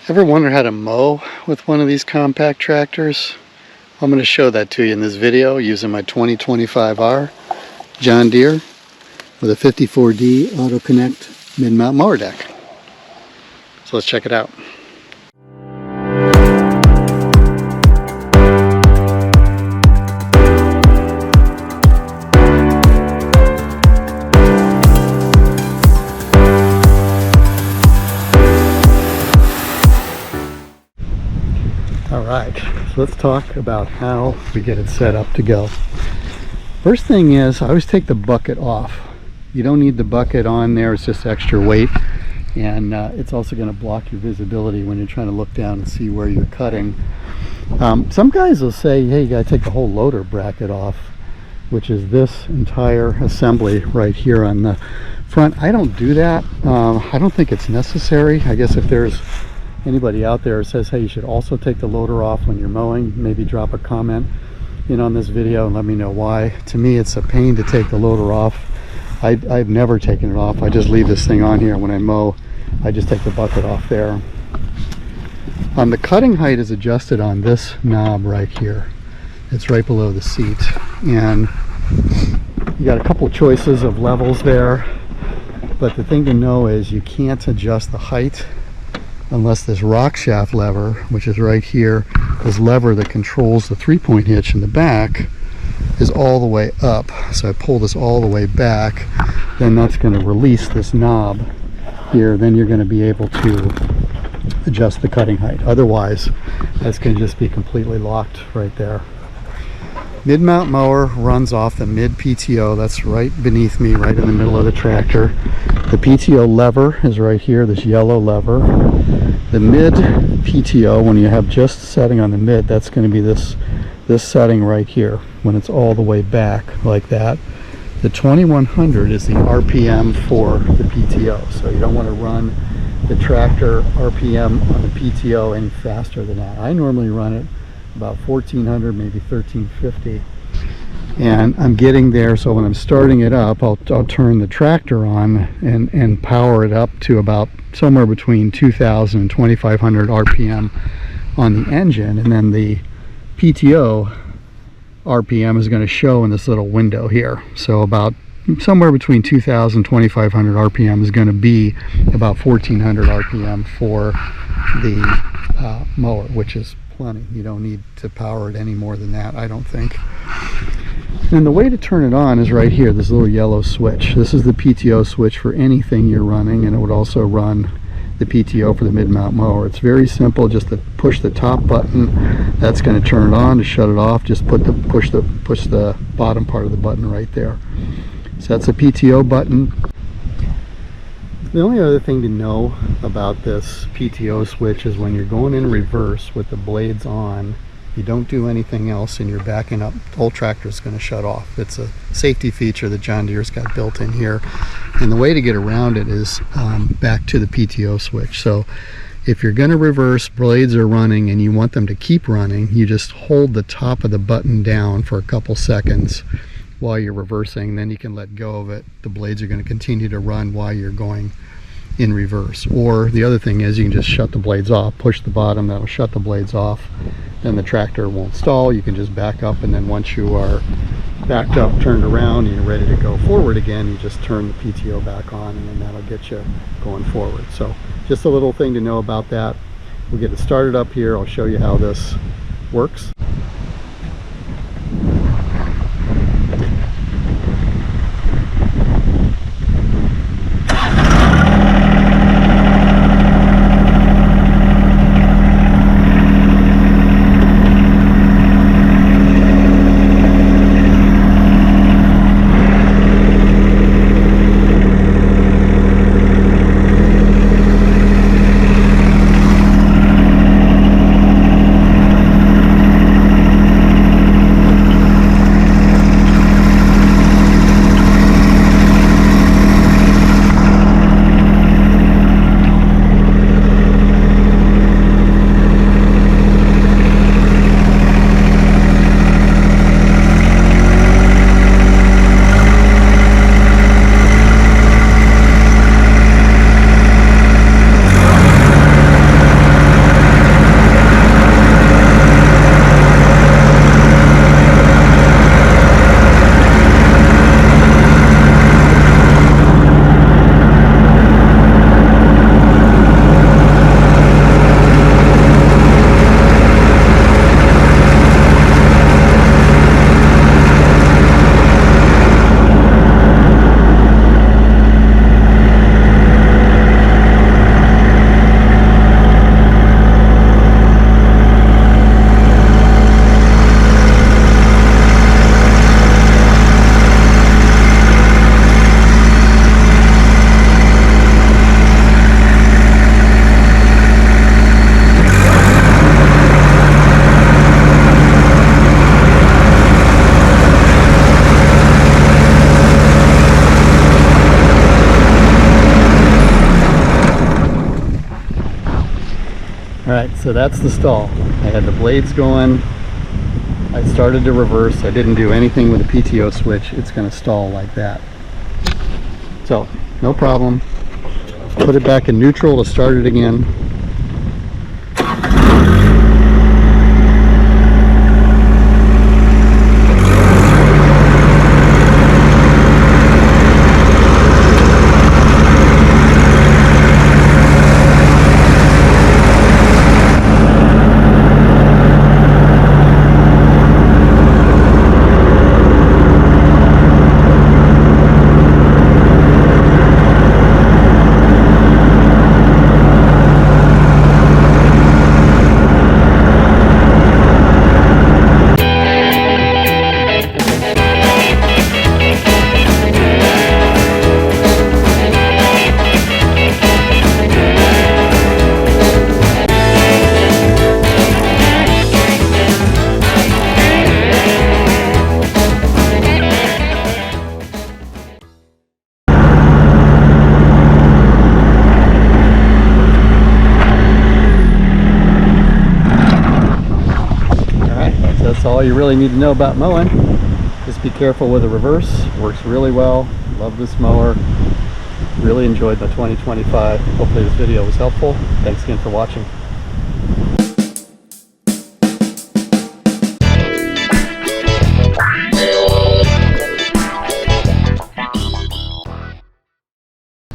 Ever wonder how to mow with one of these compact tractors? I'm going to show that to you in this video using my 2025R John Deere with a 54D Auto Connect mid-mount mower deck. So let's check it out. Alright, so let's talk about how we get it set up to go. First thing is, I always take the bucket off. You don't need the bucket on there, it's just extra weight. And it's also going to block your visibility when you're trying to look down and see where you're cutting. Some guys will say, hey, you got to take the whole loader bracket off, which is this entire assembly right here on the front. I don't do that. I don't think it's necessary. I guess if there's anybody out there who says, hey, you should also take the loader off when you're mowing, maybe drop a comment on this video and let me know why. To me, it's a pain to take the loader off. I've never taken it off. I just leave this thing on here. When I mow, I just take the bucket off there. The cutting height is adjusted on this knob right here. It's right below the seat. And you got a couple choices of levels there. But the thing to know is you can't adjust the height unless this rock shaft lever, which is right here, this lever that controls the 3-point hitch in the back, is all the way up. So I pull this all the way back, then that's going to release this knob here. Then you're going to be able to adjust the cutting height. Otherwise, that's going to just be completely locked right there. Mid-mount mower runs off the mid PTO. That's right beneath me, right in the middle of the tractor. The PTO lever is right here, this yellow lever. The mid PTO, when you have just setting on the mid, that's going to be this setting right here when it's all the way back like that. The 2100 is the RPM for the PTO, so you don't want to run the tractor RPM on the PTO any faster than that. I normally run it about 1400, maybe 1350, and I'm getting there. So when I'm starting it up, I'll turn the tractor on and power it up to about somewhere between 2000 and 2500 RPM on the engine, and then the PTO RPM is going to show in this little window here. So about somewhere between 2000 and 2500 RPM is going to be about 1400 RPM for the mower, which is plenty. You don't need to power it any more than that, I don't think. And the way to turn it on is right here, this little yellow switch. This is the PTO switch for anything you're running, and it would also run the PTO for the mid-mount mower. It's very simple. Just to push the top button, that's going to turn it on. To shut it off, just push the bottom part of the button right there. So that's the PTO button. The only other thing to know about this PTO switch is when you're going in reverse with the blades on, you don't do anything else and you're backing up, the whole tractor is going to shut off. It's a safety feature that John Deere's got built in here. And the way to get around it is back to the PTO switch. So if you're going to reverse, blades are running and you want them to keep running, you just hold the top of the button down for a couple seconds while you're reversing, then you can let go of it. The blades are going to continue to run while you're going in reverse. Or the other thing is you can just shut the blades off, push the bottom, that'll shut the blades off, then the tractor won't stall. You can just back up, and then once you are backed up, turned around, and you're ready to go forward again, you just turn the PTO back on, and then that'll get you going forward. So just a little thing to know about that. We'll get it started up here. I'll show you how this works. Alright, so that's the stall. I had the blades going. I started to reverse. I didn't do anything with the PTO switch. It's going to stall like that. So, no problem. Put it back in neutral to start it again. That's all you really need to know about mowing. Just be careful with the reverse. Works really well. Love this mower. Really enjoyed my 2025. Hopefully this video was helpful. Thanks again for watching.